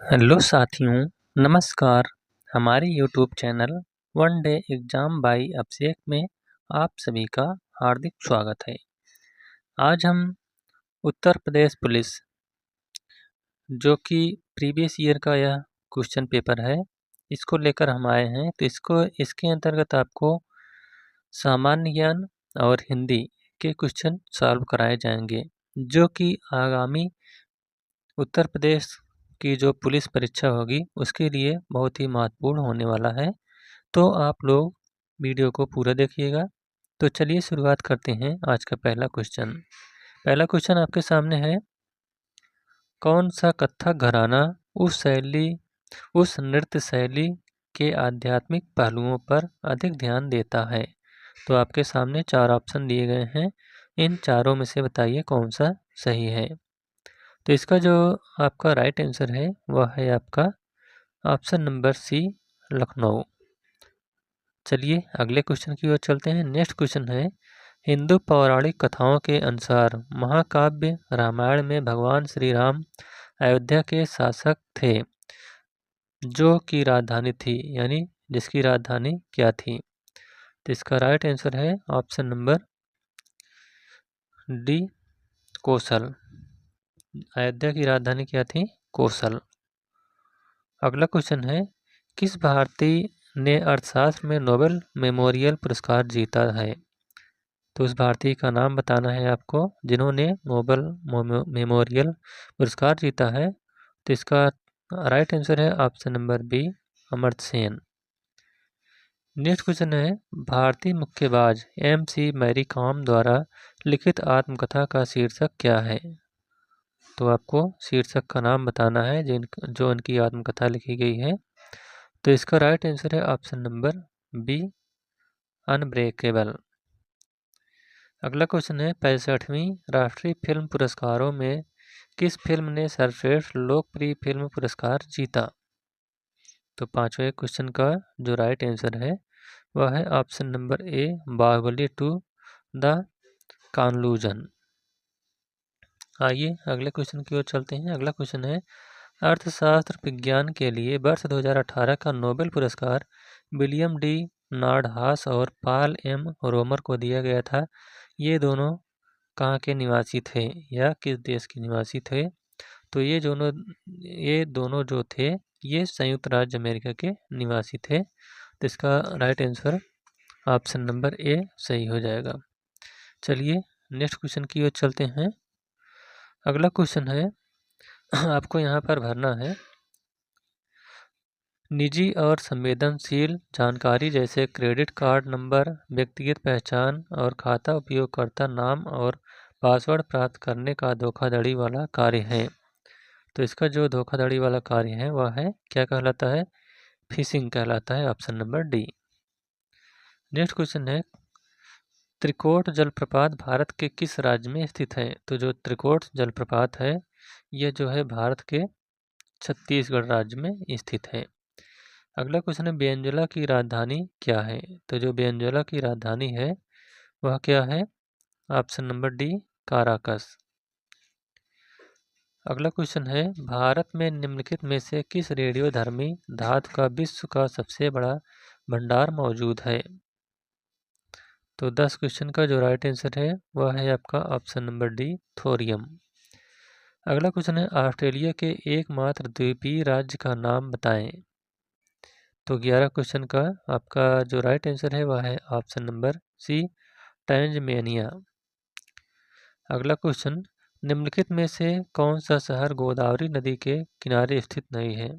Hello साथियों, नमस्कार। हमारे YouTube channel one day exam by Abhishek में आप सभी का हार्दिक स्वागत है। आज हम उत्तर प्रदेश पुलिस जो कि प्रीवियस ईयर का यह क्वेश्चन पेपर है, इसको लेकर हम आए हैं। तो इसके अंतर्गत आपको सामान्य ज्ञान और हिंदी के क्वेश्चन सॉल्व कराए जाएंगे, जो कि आगामी उत्तर प्रदेश की जो पुलिस परीक्षा होगी उसके लिए बहुत ही महत्वपूर्ण होने वाला है। तो आप लोग वीडियो को पूरा देखिएगा। तो चलिए शुरुआत करते हैं आज का पहला क्वेश्चन। पहला क्वेश्चन आपके सामने है, कौन सा कथक घराना उस नृत्य शैली के आध्यात्मिक पहलुओं पर अधिक ध्यान देता है। तो आपके सामने 4 ऑप्शन दिए गए हैं, इन चारों में से बताइए कौन सा सही है। तो इसका जो आपका राइट आंसर है वह है आपका ऑप्शन नंबर सी, लखनऊ। चलिए अगले क्वेश्चन की ओर चलते हैं। नेक्स्ट क्वेश्चन है, हिंदू पौराणिक कथाओं के अनुसार महाकाव्य रामायण में भगवान श्री राम अयोध्या के शासक थे, जो की राजधानी थी, यानी जिसकी राजधानी क्या थी। तो इसका राइट आंसर है ऑप्शन नंबर डी, कौशल। अयोध्या की राजधानी क्या थी? कौशल। अगला क्वेश्चन है, किस भारतीय ने अर्थशास्त्र में नोबेल मेमोरियल पुरस्कार जीता है। तो उस भारतीय का नाम बताना है आपको जिन्होंने नोबेल मेमोरियल पुरस्कार जीता है। तो इसका राइट आंसर है option number B, Amartya Sen. Next question है, भारतीय मुक्केबाज MC मैरी कॉम द्वारा लिखित आत्मकथा का शीर्षक क्या है। तो आपको शीर्षक का नाम बताना है जो उनकी आत्मकथा लिखी गई है। तो इसका राइट आंसर है ऑप्शन नंबर बी, अनब्रेकेबल। अगला क्वेश्चन है, 65वीं राष्ट्रीय फिल्म पुरस्कारों में किस फिल्म ने सर्वश्रेष्ठ लोकप्रिय फिल्म पुरस्कार जीता। तो पांचवें क्वेश्चन का जो राइट आंसर है वह है option number A, Baahubali 2 the conclusion. आइए अगले क्वेश्चन की ओर चलते हैं। अगला क्वेश्चन है, अर्थशास्त्र विज्ञान के लिए वर्ष 2018 का नोबेल पुरस्कार विलियम डी नार्डहास और पॉल एम रोमर को दिया गया था। ये दोनों कहाँ के निवासी थे या किस देश के निवासी थे। तो ये दोनों जो थे ये संयुक्त राज्य अमेरिका के निवासी थे। तो इसका राइट आंसर ऑप्शन नंबर ए सही हो जाएगा। चलिए नेक्स्ट क्वेश्चन की ओर चलते हैं। अगला क्वेश्चन है, आपको यहाँ पर भरना है, निजी और संवेदनशील जानकारी जैसे क्रेडिट कार्ड नंबर, व्यक्तिगत पहचान और खाता उपयोगकर्ता नाम और पासवर्ड प्राप्त करने का धोखाधड़ी वाला कार्य है। तो इसका जो धोखाधड़ी वाला कार्य है वह है क्या कहलाता है? फिशिंग कहलाता है, option number D. Next question है, त्रिकोट जलप्रपात भारत के किस राज्य में स्थित है। तो जो त्रिकोट जलप्रपात है यह जो है भारत के छत्तीसगढ़ राज्य में स्थित है। अगला क्वेश्चन है, वेनेजुएला की राजधानी क्या है। तो जो वेनेजुएला की राजधानी है वह क्या है? Option number D, Caracas. अगला क्वेश्चन है, भारत में निम्नलिखित में से किस रेडियोधर्मी धातु का विश्व का सबसे बड़ा भंडार मौजूद है। तो 10 क्वेश्चन का जो राइट आंसर है वह है आपका ऑप्शन नंबर डी, थोरियम। अगला क्वेश्चन है, ऑस्ट्रेलिया के एकमात्र द्वीपीय राज्य का नाम बताएं। तो 11 क्वेश्चन का आपका जो राइट आंसर है वह है ऑप्शन नंबर सी, टैंजमेनिया। अगला क्वेश्चन, निम्नलिखित में से कौन सा शहर गोदावरी नदी के किनारे स्थित नहीं है।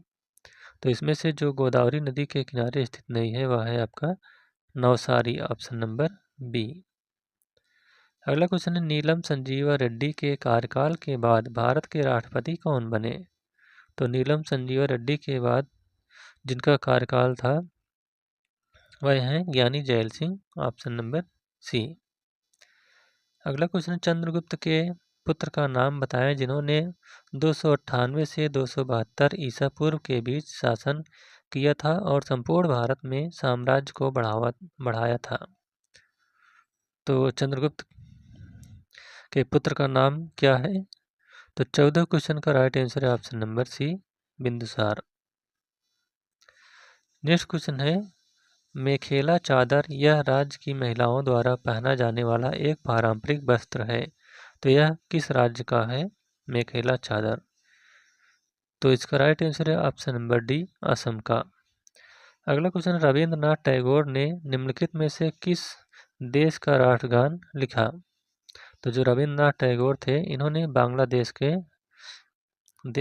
तो इसमें से जो गोदावरी नदी के किनारे स्थित नहीं है वह है आपका नवसारी, ऑप्शन नंबर बी। अगला क्वेश्चन है, नीलम संजीवा रेड्डी के कार्यकाल के बाद भारत के राष्ट्रपति कौन बने। तो नीलम संजीवा रेड्डी के बाद जिनका कार्यकाल था वह हैं Giani Zail Singh, option number C. अगला क्वेश्चन, चंद्रगुप्त के पुत्र का नाम बताएं जिन्होंने 298 से 272 ईसा पूर्व के बीच शासन किया था और संपूर्ण भारत में साम्राज्य को बढ़ाया था। तो चंद्रगुप्त के पुत्र का नाम क्या है। तो 14 क्वेश्चन का राइट आंसर है option number C, Bindusara. Next question है, मेखेला चादर यह राज्य की महिलाओं द्वारा पहना जाने वाला एक पारंपरिक वस्त्र है, तो यह किस राज्य का है मेखेला चादर? तो इसका राइट आंसर है ऑप्शन नंबर डी, असम का। अगला क्वेश्चन, रविंद्रनाथ टैगोर ने निम्नलिखित में से किस देश का राष्ट्रगान लिखा? तो जो रविंद्रनाथ टैगोर थे, इन्होंने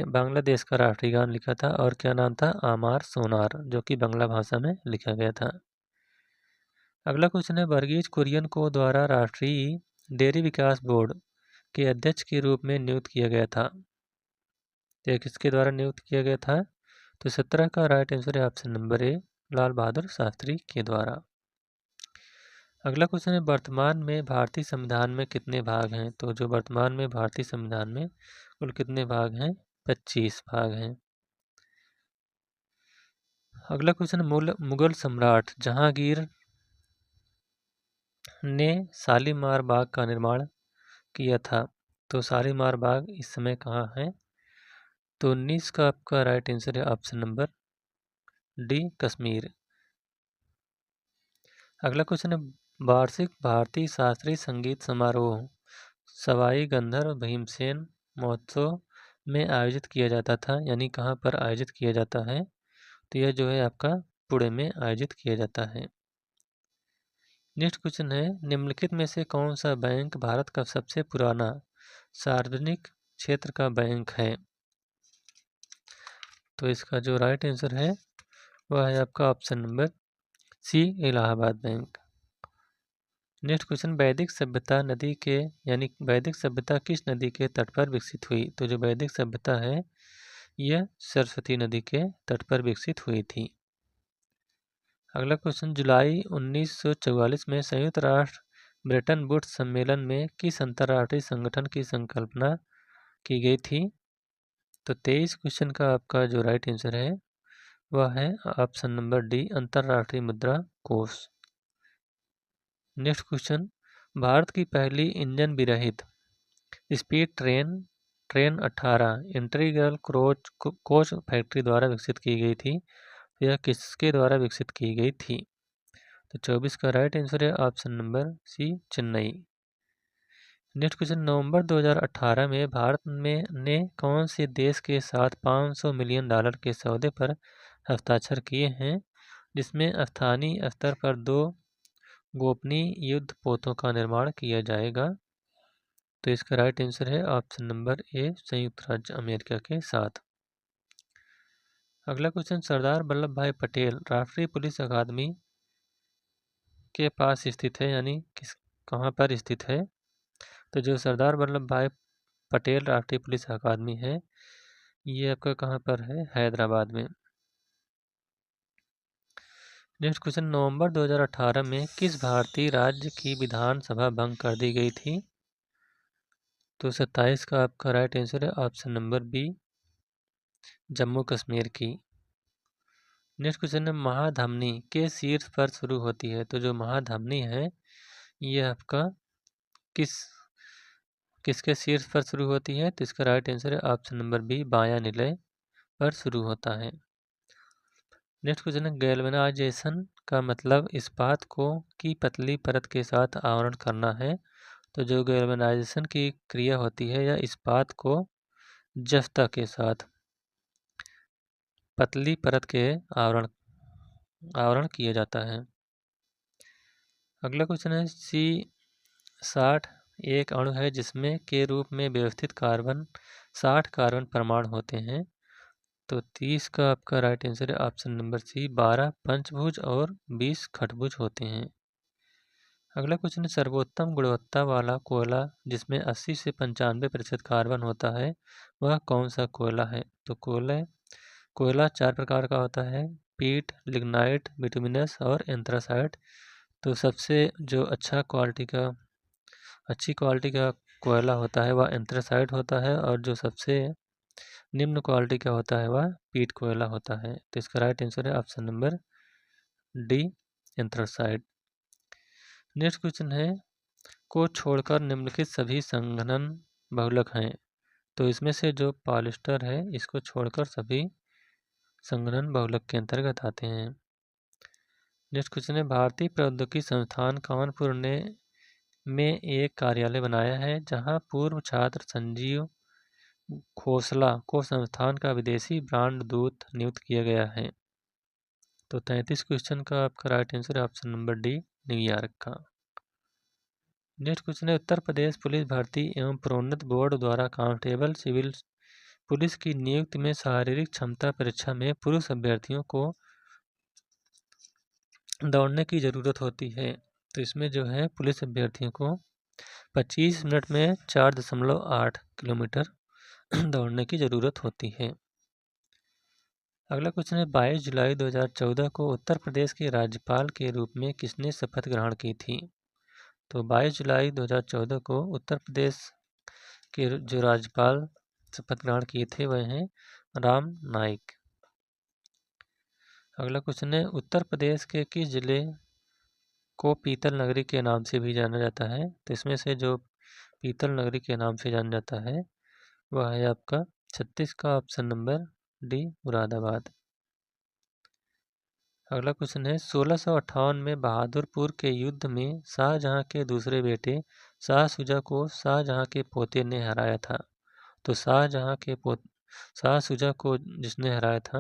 बांग्लादेश का राष्ट्रीय गान लिखा था, और क्या नाम था? आमार सोनार, जो कि बांग्ला भाषा में लिखा गया था। अगला क्वेश्चन है, वर्गीज कुरियन को द्वारा राष्ट्रीय डेयरी विकास बोर्ड के अध्यक्ष के रूप में नियुक्त किया गया था, तो किसके द्वारा नियुक्त किया गया था? तो 17 का राइट आंसर है ऑप्शन नंबर ए, लाल बहादुर शास्त्री के द्वारा। अगला क्वेश्चन है, वर्तमान में भारतीय संविधान में कितने भाग हैं? तो जो वर्तमान में भारतीय संविधान में कुल कितने भाग हैं? 25 भाग हैं। अगला क्वेश्चन, मुगल सम्राट जहांगीर ने शालीमार बाग का निर्माण किया था, तो शालीमार बाग इस समय कहाँ है? तो 19 का आपका राइट आंसर है ऑप्शन नंबर डी, कश्मीर। अगला क्वेश्चन है, वार्षिक भारतीय शास्त्रीय संगीत समारोह सवाई गंधर्व भीमसेन महोत्सव में आयोजित किया जाता था, यानी कहाँ पर आयोजित किया जाता है? तो यह जो है आपका पुणे में आयोजित किया जाता है। नेक्स्ट क्वेश्चन है, निम्नलिखित में से कौन सा बैंक भारत का सबसे पुराना सार्वजनिक क्षेत्र का बैंक है? तो इसका जो राइट आंसर है वह है आपका option number C, Allahabad Bank. Next question, वैदिक सभ्यता नदी के यानी वैदिक सभ्यता किस नदी के तट पर विकसित हुई? तो जो वैदिक सभ्यता है यह सरस्वती नदी के तट पर विकसित हुई थी। अगला क्वेश्चन, जुलाई 1944 में संयुक्त राष्ट्र ब्रेटन वुड्स सम्मेलन में किस अंतर्राष्ट्रीय संगठन की संकल्पना की गई थी? तो 23 क्वेश्चन का आपका जो राइट आंसर है वह है ऑप्शन नंबर डी, अंतर्राष्ट्रीय मुद्रा कोष। नेक्स्ट क्वेश्चन, भारत की पहली इंजन विरहित speed train 18 integral coach factory द्वारा विकसित की गई थी, यह किसके द्वारा विकसित की गई थी? तो 24 का राइट आंसर है option number C, Chennai. Next question, November 2018 में भारत ने कौन से देश के साथ $500 मिलियन के सौदे पर हस्ताक्षर किए हैं, जिसमें स्थानीय स्तर पर 2 गोपनीय युद्ध पोतों का निर्माण किया जाएगा? तो इसका राइट आंसर है ऑप्शन नंबर ए, संयुक्त राज्य अमेरिका के साथ। अगला क्वेश्चन, सरदार वल्लभ भाई पटेल राष्ट्रीय पुलिस अकादमी के पास स्थित है, यानी कहाँ पर स्थित है? तो जो सरदार वल्लभ भाई पटेल राष्ट्रीय पुलिस अकादमी है ये आपका कहाँ पर है? हैदराबाद में। नेक्स्ट क्वेश्चन, नवंबर 2018 में किस भारतीय राज्य की विधानसभा भंग कर दी गई थी? तो 27 का आपका राइट आंसर है option number B, Jammu Kashmir की। नेक्स्ट क्वेश्चन है, महाधमनी के शीर्ष पर शुरू होती है, तो जो महाधमनी है ये आपका किसके शीर्ष पर शुरू होती है? तो इसका राइट आंसर है ऑप्शन नंबर बी, बायां निलय पर शुरू होता है। नेक्स्ट क्वेश्चन है, गैल्वेनाइजेशन का मतलब इस्पात को की पतली परत के साथ आवरण करना है, तो जो गैल्वेनाइजेशन की क्रिया होती है यह इस्पात को जस्ता के साथ पतली परत के आवरण किया जाता है। अगला क्वेश्चन है, C60 एक अणु है जिसमें के रूप में व्यवस्थित 60 कार्बन परमाणु होते हैं, तो 30 का आपका राइट आंसर है ऑप्शन नंबर सी, 12 पंचभुज और 20 खटभुज होते हैं। अगला क्वेश्चन है, सर्वोत्तम गुणवत्ता वाला कोयला जिसमें 80 से 95% कार्बन होता है वह कौन सा कोयला है? तो कोयला 4 प्रकार का होता है, पीट, लिग्नाइट, बिटुमिनस और एंथ्रासाइट। तो सबसे जो अच्छी क्वालिटी का कोयला होता है वह एंथ्रासाइट होता है, और जो सबसे निम्न क्वालिटी का होता है वह पीट कोयला होता है। तो इसका राइट आंसर है option number D, anthracite. Next question है, को छोड़कर निम्नलिखित सभी संघनन बहुलक हैं, तो इसमें से जो पॉलिएस्टर है इसको छोड़कर सभी संगणन बहुलक के अंतर्गत आते हैं। नेक्स्ट क्वेश्चन है, भारतीय प्रौद्योगिकी संस्थान कानपुर ने में एक कार्यालय बनाया है जहां पूर्व छात्र संजीव खोसला को संस्थान का विदेशी ब्रांड दूत नियुक्त किया गया है। तो 33 क्वेश्चन का आपका राइट आंसर है ऑप्शन नंबर डी, न्यूयॉर्क का। नेक्स्ट क्वेश्चन है, उत्तर प्रदेश पुलिस भर्ती एवं प्रोन्नत बोर्ड द्वारा कांस्टेबल सिविल पुलिस की नियुक्ति में शारीरिक क्षमता परीक्षा में पुरुष अभ्यर्थियों को दौड़ने की ज़रूरत होती है। तो इसमें जो है पुलिस अभ्यर्थियों को 25 मिनट में 4.8 किलोमीटर दौड़ने की ज़रूरत होती है। अगला क्वेश्चन है, 22 जुलाई 2014 को उत्तर प्रदेश के राज्यपाल के रूप में किसने शपथ ग्रहण की थी? तो 22 जुलाई 2014 को उत्तर प्रदेश के जो राज्यपाल शपथ ग्रहण किए थे वह हैं राम नाईक। अगला क्वेश्चन है, उत्तर प्रदेश के किस जिले को पीतल नगरी के नाम से भी जाना जाता है? तो इसमें से जो पीतल नगरी के नाम से जाना जाता है वह है आपका 36 का ऑप्शन नंबर डी, मुरादाबाद। अगला क्वेश्चन है, 1658 में बहादुरपुर के युद्ध में शाहजहां के दूसरे बेटे शाह शुजा को शाहजहां के पोते ने हराया था। तो शाह शुजा को जिसने हराया था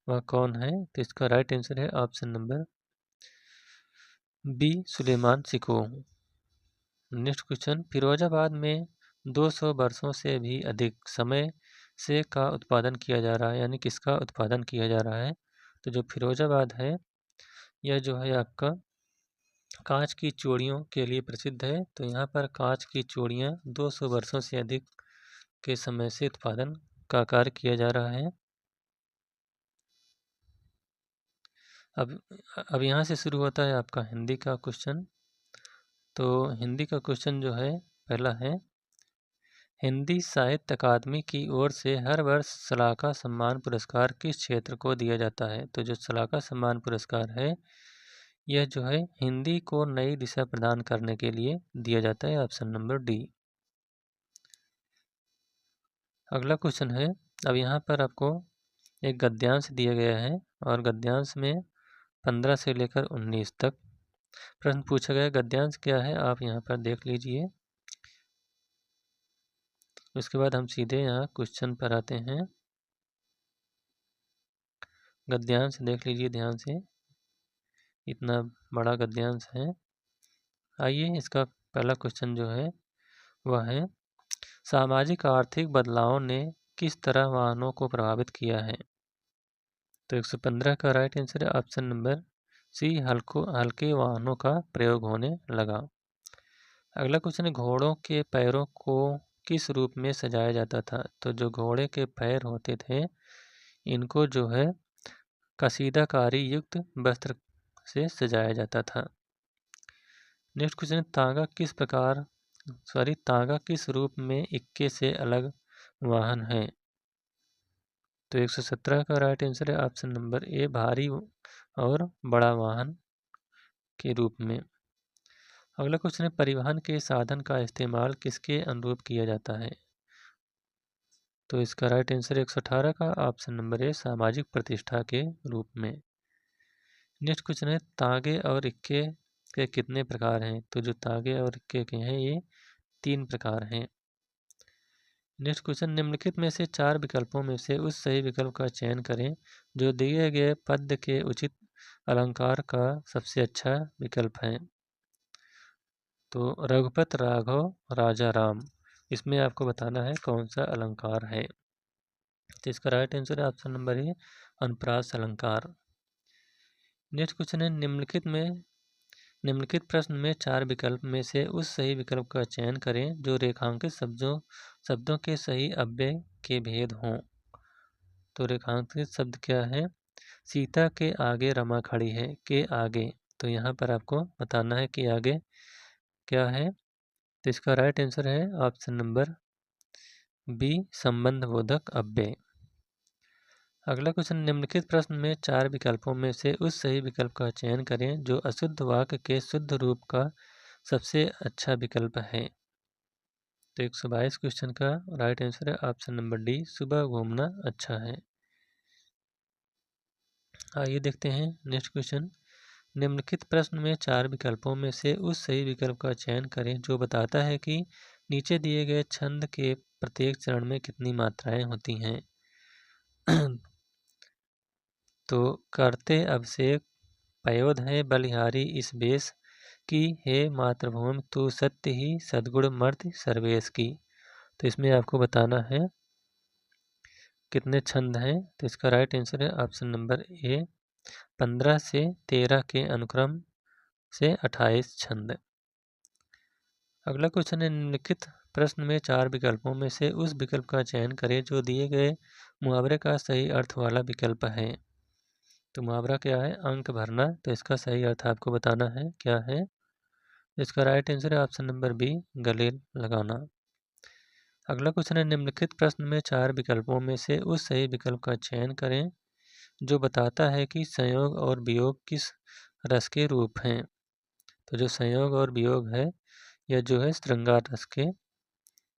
वह कौन है? तो इसका राइट आंसर है option number B, Suleman Shikoh. Next question, Firozabad में 200 वर्षों से भी अधिक समय से का उत्पादन किया जा रहा है, यानी किसका उत्पादन किया जा रहा है? तो जो फिरोजाबाद है यह जो है आपका कांच की चूड़ियों के लिए प्रसिद्ध है। तो यहाँ पर कांच की चूड़ियाँ 200 वर्षों से अधिक के समय से उत्पादन का कार्य किया जा रहा है। अब यहाँ से शुरू होता है आपका हिंदी का क्वेश्चन। तो हिंदी का क्वेश्चन जो है पहला है, हिंदी साहित्य अकादमी की ओर से हर वर्ष सलाका सम्मान पुरस्कार किस क्षेत्र को दिया जाता है? तो जो सलाका सम्मान पुरस्कार है यह जो है हिंदी को नई दिशा प्रदान करने के लिए दिया जाता है, ऑप्शन नंबर डी। अगला क्वेश्चन है, अब यहाँ पर आपको एक गद्यांश दिया गया है और गद्यांश में 15 से लेकर 19 तक प्रश्न पूछा गया। गद्यांश क्या है आप यहाँ पर देख लीजिए। उसके बाद हम सीधे यहाँ क्वेश्चन पर आते हैं। गद्यांश देख लीजिए ध्यान से, इतना बड़ा गद्यांश है। आइए इसका पहला क्वेश्चन जो है वह है, सामाजिक आर्थिक बदलावों ने किस तरह वाहनों को प्रभावित किया है? तो 115 का राइट आंसर है ऑप्शन नंबर सी, हल्के वाहनों का प्रयोग होने लगा। अगला क्वेश्चन है, घोड़ों के पैरों को किस रूप में सजाया जाता था? तो जो घोड़े के पैर होते थे इनको जो है कसीदाकारी युक्त वस्त्र से सजाया जाता था। नेक्स्ट क्वेश्चन है, तांगा किस रूप में इक्के से अलग वाहन है? तो 117 का राइट आंसर है ऑप्शन नंबर ए, भारी और बड़ा वाहन के रूप में। अगला क्वेश्चन है, परिवहन के साधन का इस्तेमाल किसके अनुरूप किया जाता है? तो इसका राइट आंसर 118 का ऑप्शन नंबर ए, सामाजिक प्रतिष्ठा के रूप में। नेक्स्ट क्वेश्चन है, तागे और इक्के के कितने प्रकार हैं? तो जो तागे और इक्के के हैं ये 3 प्रकार हैं। नेक्स्ट क्वेश्चन, निम्नलिखित में से 4 विकल्पों में से उस सही विकल्प का चयन करें जो दिए गए पद्य के उचित अलंकार का सबसे अच्छा विकल्प है। तो रघुपत राघव राजा राम, इसमें आपको बताना है कौन सा अलंकार है। तो इसका राइट आंसर है ऑप्शन नंबर ए, अनुप्रास अलंकार। नेक्स्ट क्वेश्चन है, निम्नलिखित प्रश्न में 4 विकल्प में से उस सही विकल्प का चयन करें जो रेखांकित शब्दों के सही अव्यय के भेद हों। तो रेखांकित शब्द क्या है? सीता के आगे रमा खड़ी है के आगे, तो यहाँ पर आपको बताना है कि आगे क्या है। तो इसका राइट आंसर है ऑप्शन नंबर बी, संबंध बोधक अव्यय। अगला क्वेश्चन, निम्नलिखित प्रश्न में 4 विकल्पों में से उस सही विकल्प का चयन करें जो अशुद्ध वाक्य के शुद्ध रूप का सबसे अच्छा विकल्प है। तो 122 क्वेश्चन का राइट आंसर है ऑप्शन नंबर डी, सुबह घूमना अच्छा है। आइए देखते हैं नेक्स्ट क्वेश्चन। निम्नलिखित प्रश्न में 4 विकल्पों में से उस सही विकल्प का चयन करें जो बताता है कि नीचे दिए गए छंद के प्रत्येक चरण में कितनी मात्राएं होती हैं। तो करते अभिषेक पयोध है बलिहारी इस बेस की, हे मातृभूमि तू सत्य ही सद्गुण मर्त्य सर्वेश की। तो इसमें आपको बताना है कितने छंद हैं। तो इसका राइट आंसर है ऑप्शन नंबर ए, 15 से 13 के अनुक्रम से 28 छंद। अगला क्वेश्चन है, निम्नलिखित प्रश्न में 4 विकल्पों में से उस विकल्प का चयन करें जो दिए गए मुहावरे का सही अर्थ वाला विकल्प है। तो मुहावरा क्या है? अंक भरना। तो इसका सही अर्थ आपको बताना है क्या है। इसका राइट आंसर है ऑप्शन नंबर बी, गले लगाना। अगला क्वेश्चन है, निम्नलिखित प्रश्न में 4 विकल्पों में से उस सही विकल्प का चयन करें जो बताता है कि संयोग और वियोग किस रस के रूप हैं। तो जो संयोग और वियोग है यह जो है श्रृंगार रस के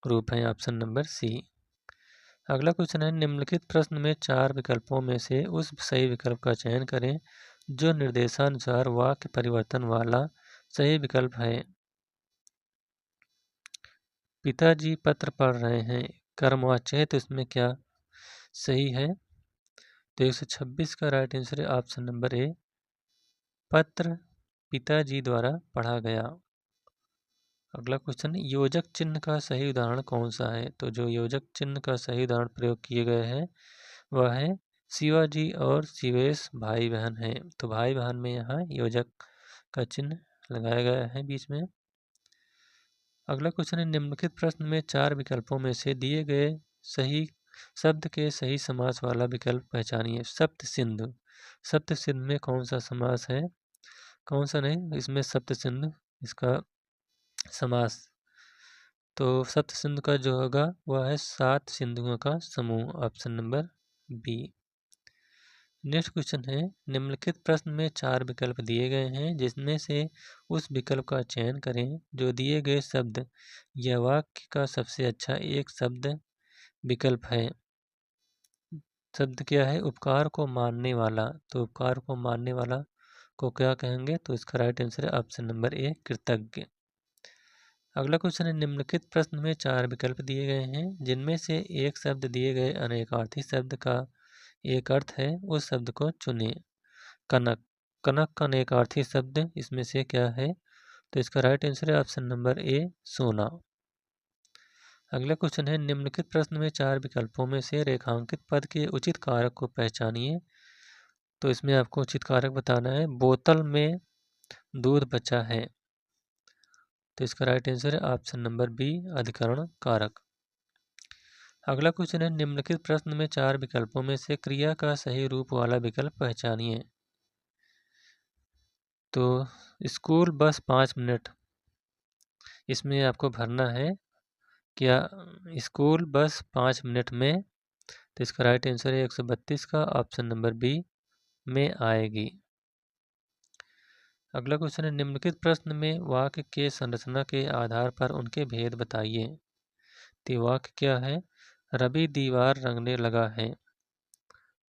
रूप हैं, ऑप्शन नंबर सी। अगला क्वेश्चन है, निम्नलिखित प्रश्न में 4 विकल्पों में से उस सही विकल्प का चयन करें जो निर्देशानुसार वाक्य परिवर्तन वाला सही विकल्प है। पिताजी पत्र पढ़ रहे हैं, कर्मवाच्य है, तो इसमें क्या सही है। तो 126 का राइट आंसर है ऑप्शन नंबर ए, पत्र पिताजी द्वारा पढ़ा गया। अगला क्वेश्चन, योजक चिन्ह का सही उदाहरण कौन सा है। तो जो योजक चिन्ह का सही उदाहरण प्रयोग किए गए हैं वह है शिवाजी और शिवेश भाई बहन हैं। तो भाई बहन में यहाँ योजक का चिन्ह लगाया गया है बीच में। अगला क्वेश्चन है, निम्नलिखित प्रश्न में 4 विकल्पों में से दिए गए सही शब्द के सही समास वाला विकल्प पहचानिए। सप्त सिंधु, सप्त सिंधु में कौन सा समास है, कौन सा नहीं, इसमें सप्त सिंधु इसका समास। तो सप्त सिंधु का जो होगा वह है 7 सिंधुओं का समूह, option number B. Next question है, निम्नलिखित प्रश्न में 4 विकल्प दिए गए हैं जिसमें से उस विकल्प का चयन करें जो दिए गए शब्द या वाक्य का सबसे अच्छा एक शब्द विकल्प है। शब्द क्या है? उपकार को मानने वाला। तो उपकार को मानने वाला को क्या कहेंगे? तो इसका राइट आंसर है ऑप्शन नंबर ए, कृतज्ञ। अगला क्वेश्चन है, निम्नलिखित प्रश्न में 4 विकल्प दिए गए हैं जिनमें से एक शब्द दिए गए अनेकार्थी शब्द का एक अर्थ है, उस शब्द को चुनें। कनक, कनक का अनेकार्थी शब्द इसमें से क्या है? तो इसका राइट आंसर है ऑप्शन नंबर ए, सोना। अगला क्वेश्चन है, निम्नलिखित प्रश्न में 4 विकल्पों में से रेखांकित पद के उचित कारक को पहचानिए। तो इसमें आपको उचित कारक बताना है। बोतल में दूध बचा है। तो इसका राइट आंसर है ऑप्शन नंबर बी, अधिकरण कारक। अगला क्वेश्चन है, निम्नलिखित प्रश्न में 4 विकल्पों में से क्रिया का सही रूप वाला विकल्प पहचानिए। तो स्कूल बस 5 मिनट, इसमें आपको भरना है क्या स्कूल बस 5 मिनट में। तो इसका राइट आंसर है 132 का ऑप्शन नंबर बी में आएगी। अगला क्वेश्चन है, निम्नलिखित प्रश्न में वाक्य के संरचना के आधार पर उनके भेद बताइए। तो वाक्य क्या है? रवि दीवार रंगने लगा है।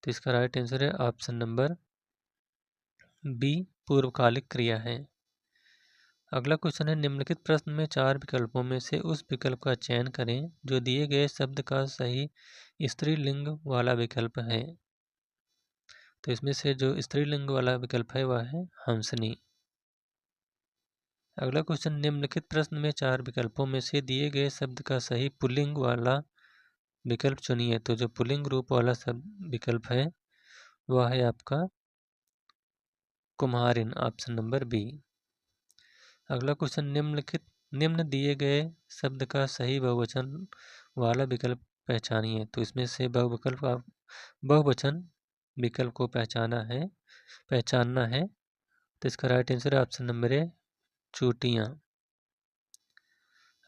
तो इसका राइट आंसर है ऑप्शन नंबर बी, पूर्वकालिक क्रिया है। अगला क्वेश्चन है, निम्नलिखित प्रश्न में 4 विकल्पों में से उस विकल्प का चयन करें जो दिए गए शब्द का सही स्त्रीलिंग वाला विकल्प है। तो इसमें से जो स्त्रीलिंग वाला विकल्प है वह है हंसनी। अगला क्वेश्चन, निम्नलिखित प्रश्न में 4 विकल्पों में से दिए गए शब्द का सही पुल्लिंग वाला विकल्प चुनिए। तो जो पुल्लिंग रूप वाला शब्द विकल्प है वह है आपका कुम्हारिन, ऑप्शन नंबर बी। अगला क्वेश्चन, निम्न दिए गए शब्द का सही बहुवचन वाला विकल्प पहचानिए। तो इसमें से बहुवचन विकल्प को पहचानना है। तो इसका राइट आंसर है ऑप्शन नंबर ए, चूटियाँ।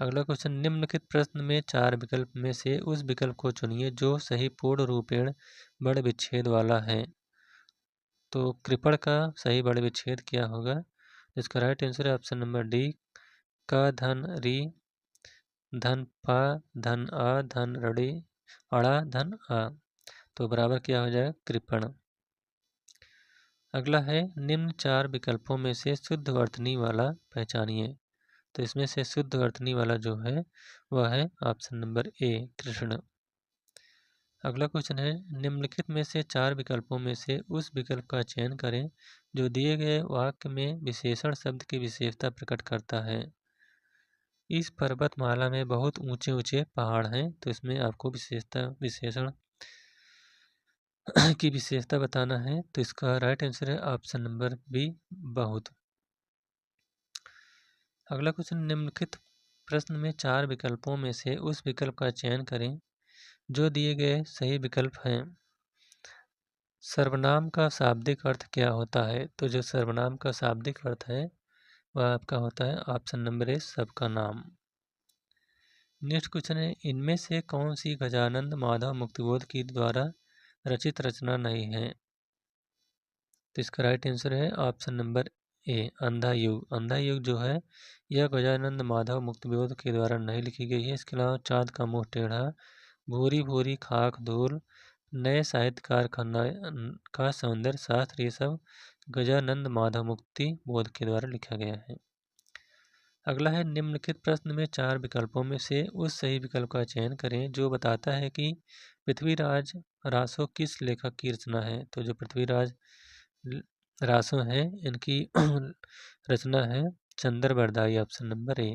अगला क्वेश्चन, निम्नलिखित प्रश्न में 4 विकल्प में से उस विकल्प को चुनिए जो सही पूर्ण रूपेण बड़ विच्छेद वाला है। तो कृपण का सही बड़ विच्छेद क्या होगा? इसका राइट आंसर है ऑप्शन नंबर डी, का धन री धन पा धन आ धन अड़ा धन आ। तो बराबर क्या हो जाएगा? कृपण। अगला है निम्न 4 विकल्पों में से शुद्ध वर्तनी वाला पहचानिए। तो इसमें से शुद्ध वर्तनी वाला जो है वह है ऑप्शन नंबर ए कृष्ण। अगला क्वेश्चन है निम्नलिखित में से 4 विकल्पों में से उस विकल्प का चयन करें जो दिए गए वाक्य में विशेषण शब्द की विशेषता प्रकट करता है। इस पर्वतमाला में बहुत ऊंचे ऊंचे पहाड़ हैं। तो इसमें आपको विशेषण की विशेषता बताना है। तो इसका राइट आंसर है ऑप्शन नंबर बी बहुत। अगला क्वेश्चन निम्नलिखित प्रश्न में 4 विकल्पों में से उस विकल्प का चयन करें जो दिए गए सही विकल्प हैं। सर्वनाम का शाब्दिक अर्थ क्या होता है? तो जो सर्वनाम का शाब्दिक अर्थ है वह आपका होता है ऑप्शन नंबर ए सबका नाम। नेक्स्ट क्वेश्चन है इनमें से कौन सी गजानंद माधव मुक्तिबोध की द्वारा रचित रचना नहीं है? तो इसका राइट आंसर है ऑप्शन नंबर ए अंधा युग। अंधा युग जो है यह गजानंद माधव मुक्तिबोध के द्वारा नहीं लिखी गई है। इसके अलावा चाँद का मुँह टेढ़ा, भूरी भूरी खाक धूल, नए साहित्यकार का सौंदर्य शास्त्र, ये सब गजानंद माधव मुक्ति बोध के द्वारा लिखा गया है। अगला है निम्नलिखित प्रश्न में 4 विकल्पों में से उस सही विकल्प का चयन करें जो बताता है कि पृथ्वीराज रासो किस लेखक की रचना है। तो जो पृथ्वीराज रासो है इनकी रचना है चंद्र बरदाई ऑप्शन नंबर ए।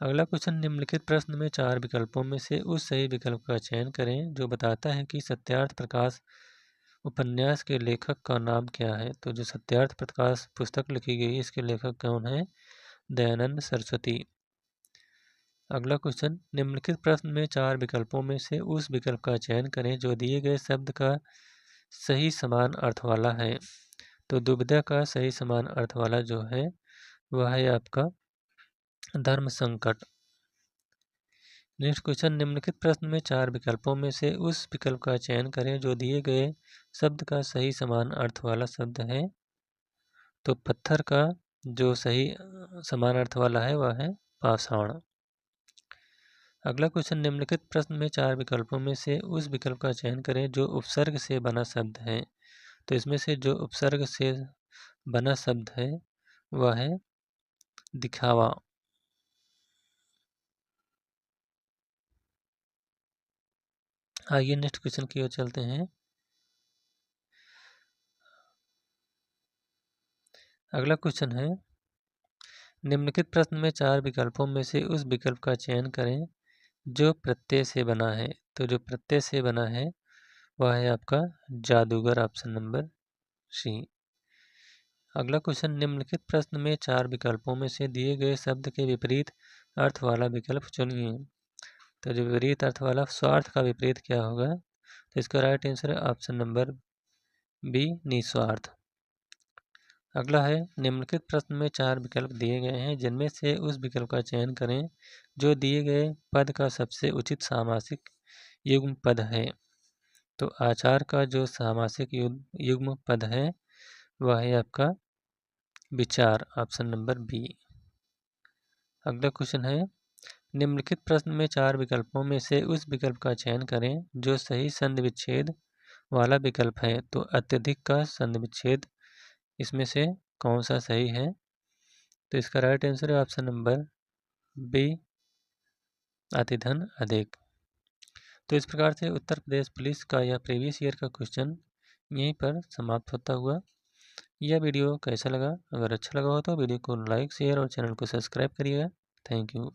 अगला क्वेश्चन निम्नलिखित प्रश्न में 4 विकल्पों में से उस सही विकल्प का चयन करें जो बताता है कि सत्यार्थ प्रकाश उपन्यास के लेखक का नाम क्या है। तो जो सत्यार्थ प्रकाश पुस्तक लिखी गई इसके लेखक कौन है? दयानंद सरस्वती। अगला क्वेश्चन निम्नलिखित प्रश्न में 4 विकल्पों में से उस विकल्प का चयन करें जो दिए गए शब्द का सही समान अर्थ वाला है। तो दुविधा का सही समान अर्थ वाला जो है वह है आपका धर्म संकट। नेक्स्ट क्वेश्चन निम्नलिखित प्रश्न में 4 विकल्पों में से उस विकल्प का चयन करें जो दिए गए शब्द का सही समान अर्थ वाला शब्द है। तो पत्थर का जो सही समान अर्थ वाला है वह है पाषाण। अगला क्वेश्चन निम्नलिखित प्रश्न में 4 विकल्पों में से उस विकल्प का चयन करें जो उपसर्ग से बना शब्द है। तो इसमें से जो उपसर्ग से बना शब्द है वह है दिखावा। आइए नेक्स्ट क्वेश्चन की ओर चलते हैं। अगला क्वेश्चन है निम्नलिखित प्रश्न में 4 विकल्पों में से उस विकल्प का चयन करें जो प्रत्यय से बना है। तो जो प्रत्यय से बना है वह है आपका जादूगर ऑप्शन नंबर सी। अगला क्वेश्चन निम्नलिखित प्रश्न में 4 विकल्पों में से दिए गए शब्द के विपरीत अर्थ वाला विकल्प चुनिए। तो जो विपरीत अर्थ वाला स्वार्थ का विपरीत क्या होगा? तो इसका राइट आंसर है ऑप्शन नंबर बी निस्वार्थ। अगला है निम्नलिखित प्रश्न में 4 विकल्प दिए गए हैं जिनमें से उस विकल्प का चयन करें जो दिए गए पद का सबसे उचित सामासिक युग्म पद है। तो आचार का जो सामासिक युग्म पद है वह है आपका विचार ऑप्शन नंबर बी। अगला क्वेश्चन है निम्नलिखित प्रश्न में 4 विकल्पों में से उस विकल्प का चयन करें जो सही संधि विच्छेद वाला विकल्प है। तो अत्यधिक का संधि विच्छेद इसमें से कौन सा सही है? तो इसका राइट आंसर है ऑप्शन नंबर बी अतिधन अधिक। तो इस प्रकार से उत्तर प्रदेश पुलिस का यह प्रीवियस ईयर का क्वेश्चन यहीं पर समाप्त होता हुआ। यह वीडियो कैसा लगा? अगर अच्छा लगा हो तो वीडियो को लाइक शेयर और चैनल को सब्सक्राइब करिएगा। Thank you.